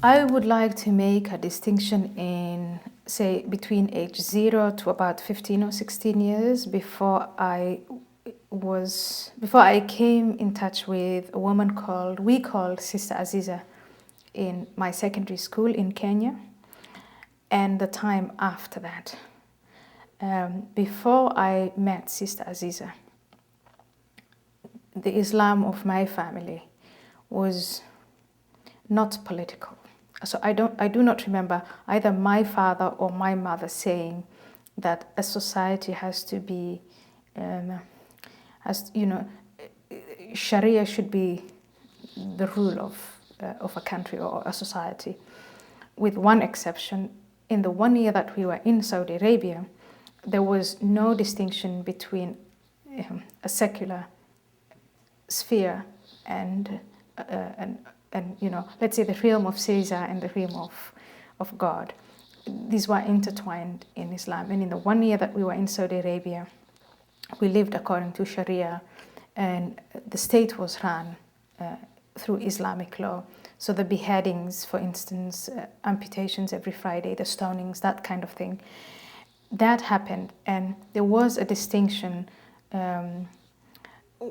I would like to make a distinction in, say, between age 0 to about 15 or 16 years before I came in touch with a woman we called Sister Aziza in my secondary school in Kenya, and the time after that. Before I met Sister Aziza, the Islam of my family was not political. So I do not remember either my father or my mother saying that a society has to be, Sharia should be the rule of a country or a society. With one exception, in the 1 year that we were in Saudi Arabia, there was no distinction between a secular sphere and let's say the realm of Caesar and the realm of God. These were intertwined in Islam. And in the 1 year that we were in Saudi Arabia, we lived according to Sharia, and the state was run through Islamic law. So the beheadings, for instance, amputations every Friday, the stonings, that kind of thing, that happened. And there was a distinction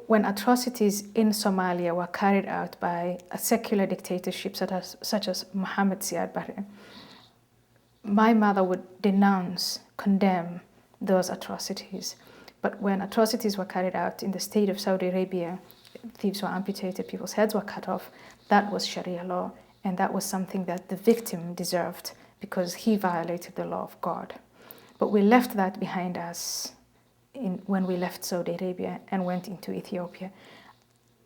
when atrocities in Somalia were carried out by a secular dictatorship such as Mohammed Siad Barre. My mother would denounce, condemn those atrocities. But when atrocities were carried out in the state of Saudi Arabia, thieves were amputated, people's heads were cut off, that was Sharia law, and that was something that the victim deserved because he violated the law of God. But we left that behind us when we left Saudi Arabia and went into Ethiopia.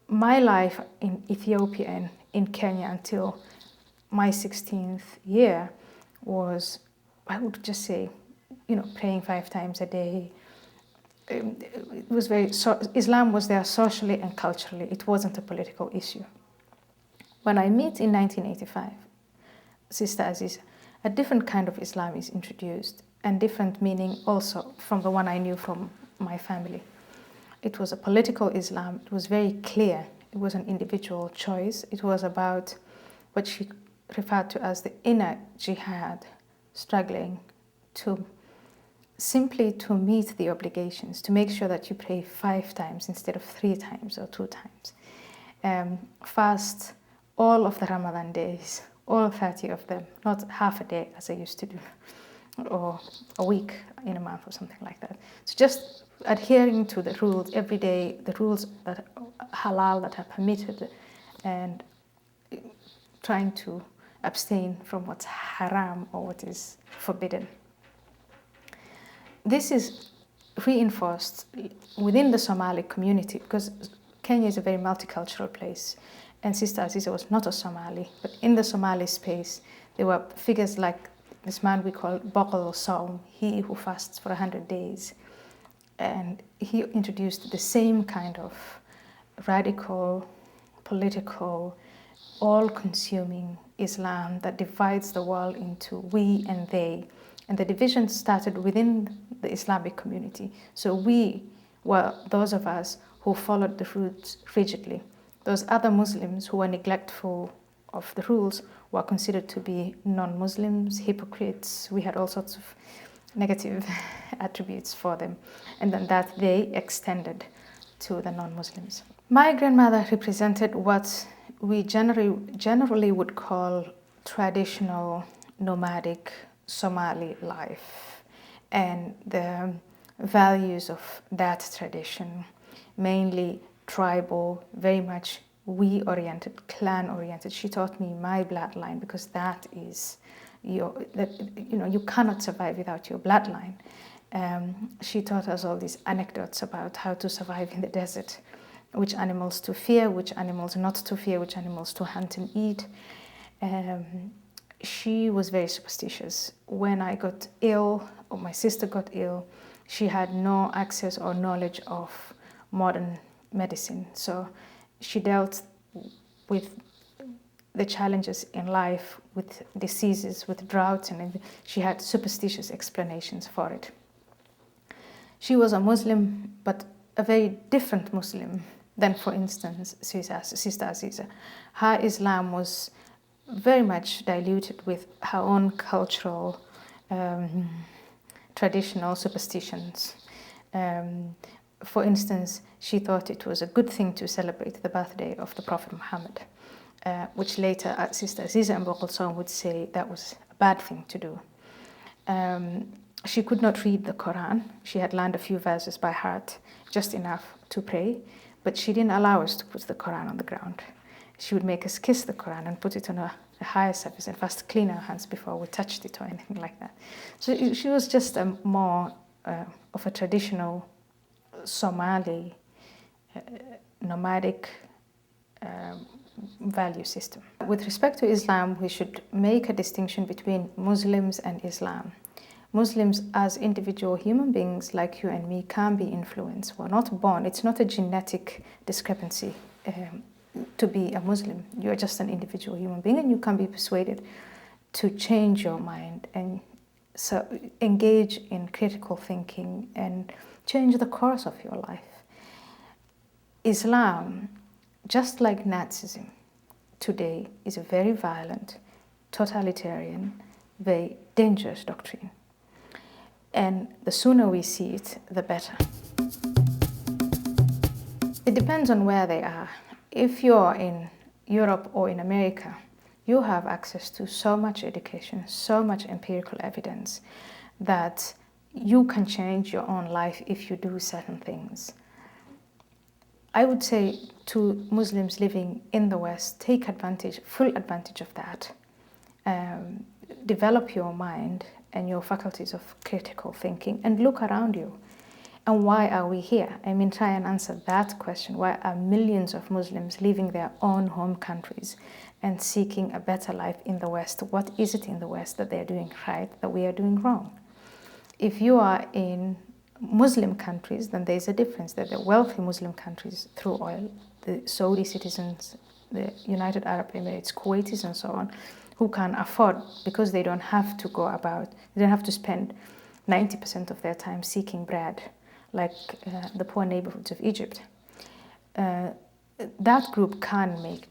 My life in Ethiopia and in Kenya until my 16th year was, I would just say, praying 5 times a day. It was Islam was there socially and culturally. It wasn't a political issue. When I meet in 1985, Sister Aziza, a different kind of Islam is introduced, and different meaning also from the one I knew from my family. It was a political Islam. It was very clear. It was an individual choice. It was about what she referred to as the inner jihad, struggling simply to meet the obligations, to make sure that you pray 5 times instead of 3 times or 2 times. Fast all of the Ramadan days, all 30 of them, not half a day as I used to do, or a week in a month or something like that. So just adhering to the rules every day, the rules that are halal, that are permitted, and trying to abstain from what's haram or what is forbidden. This is reinforced within the Somali community because Kenya is a very multicultural place, and Sister Aziza was not a Somali, but in the Somali space there were figures like this man we call Baqal Saum, he who fasts for 100 days. And he introduced the same kind of radical, political, all-consuming Islam that divides the world into we and they. And the division started within the Islamic community. So we were those of us who followed the rules rigidly. Those other Muslims who were neglectful of the rules were considered to be non-Muslims, hypocrites. We had all sorts of negative attributes for them, and then that they extended to the non-Muslims. My grandmother represented what we generally would call traditional nomadic Somali life, and the values of that tradition, mainly tribal, very much we-oriented, clan-oriented. She taught me my bloodline because that is you cannot survive without your bloodline. She taught us all these anecdotes about how to survive in the desert, which animals to fear, which animals not to fear, which animals to hunt and eat. She was very superstitious. When I got ill, or my sister got ill, she had no access or knowledge of modern medicine. So she dealt with the challenges in life, with diseases, with droughts, and she had superstitious explanations for it. She was a Muslim, but a very different Muslim than, for instance, Sister Aziza. Her Islam was very much diluted with her own cultural, traditional superstitions. For instance, she thought it was a good thing to celebrate the birthday of the Prophet Muhammad, which later Sister Aziza and Bokolson would say that was a bad thing to do. She could not read the Quran. She had learned a few verses by heart, just enough to pray, but she didn't allow us to put the Quran on the ground. She would make us kiss the Quran and put it on a higher surface and first clean our hands before we touched it or anything like that. So she was just more of a traditional Somali nomadic value system. With respect to Islam, we should make a distinction between Muslims and Islam. Muslims as individual human beings like you and me can be influenced. We're not born, it's not a genetic discrepancy to be a Muslim. You're just an individual human being and you can be persuaded to change your mind and so engage in critical thinking and change the course of your life. Islam, just like Nazism today, is a very violent, totalitarian, very dangerous doctrine. And the sooner we see it, the better. It depends on where they are. If you're in Europe or in America, you have access to so much education, so much empirical evidence that you can change your own life if you do certain things. I would say to Muslims living in the West, take advantage, full advantage of that. Develop your mind and your faculties of critical thinking and look around you. And why are we here? I mean, try and answer that question. Why are millions of Muslims leaving their own home countries and seeking a better life in the West? What is it in the West that they're doing right, that we are doing wrong? If you are in Muslim countries, then there's a difference. That the wealthy Muslim countries through oil, the Saudi citizens, the United Arab Emirates, Kuwaitis and so on, who can afford, because they don't have to go about, they don't have to spend 90% of their time seeking bread, like the poor neighborhoods of Egypt. That group can make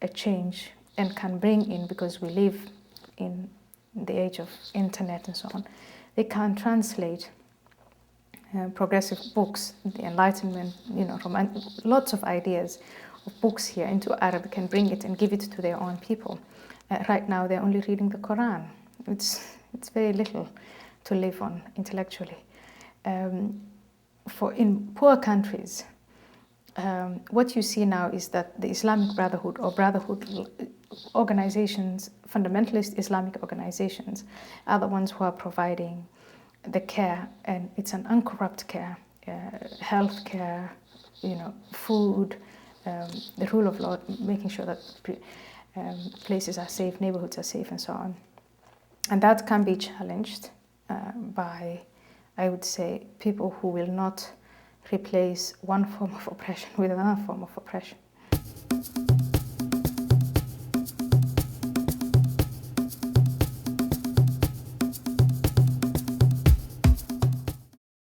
a change and can bring in, because we live in the age of internet and so on, they can translate progressive books, the Enlightenment, lots of ideas of books here into Arabic and bring it and give it to their own people. Right now they're only reading the Quran. It's very little to live on intellectually. For in poor countries, what you see now is that the Islamic Brotherhood or Brotherhood organizations, fundamentalist Islamic organizations, are the ones who are providing the care, and it's an uncorrupt care, health care, food, the rule of law, making sure that places are safe, neighborhoods are safe, and so on. And that can be challenged by, I would say, people who will not replace one form of oppression with another form of oppression.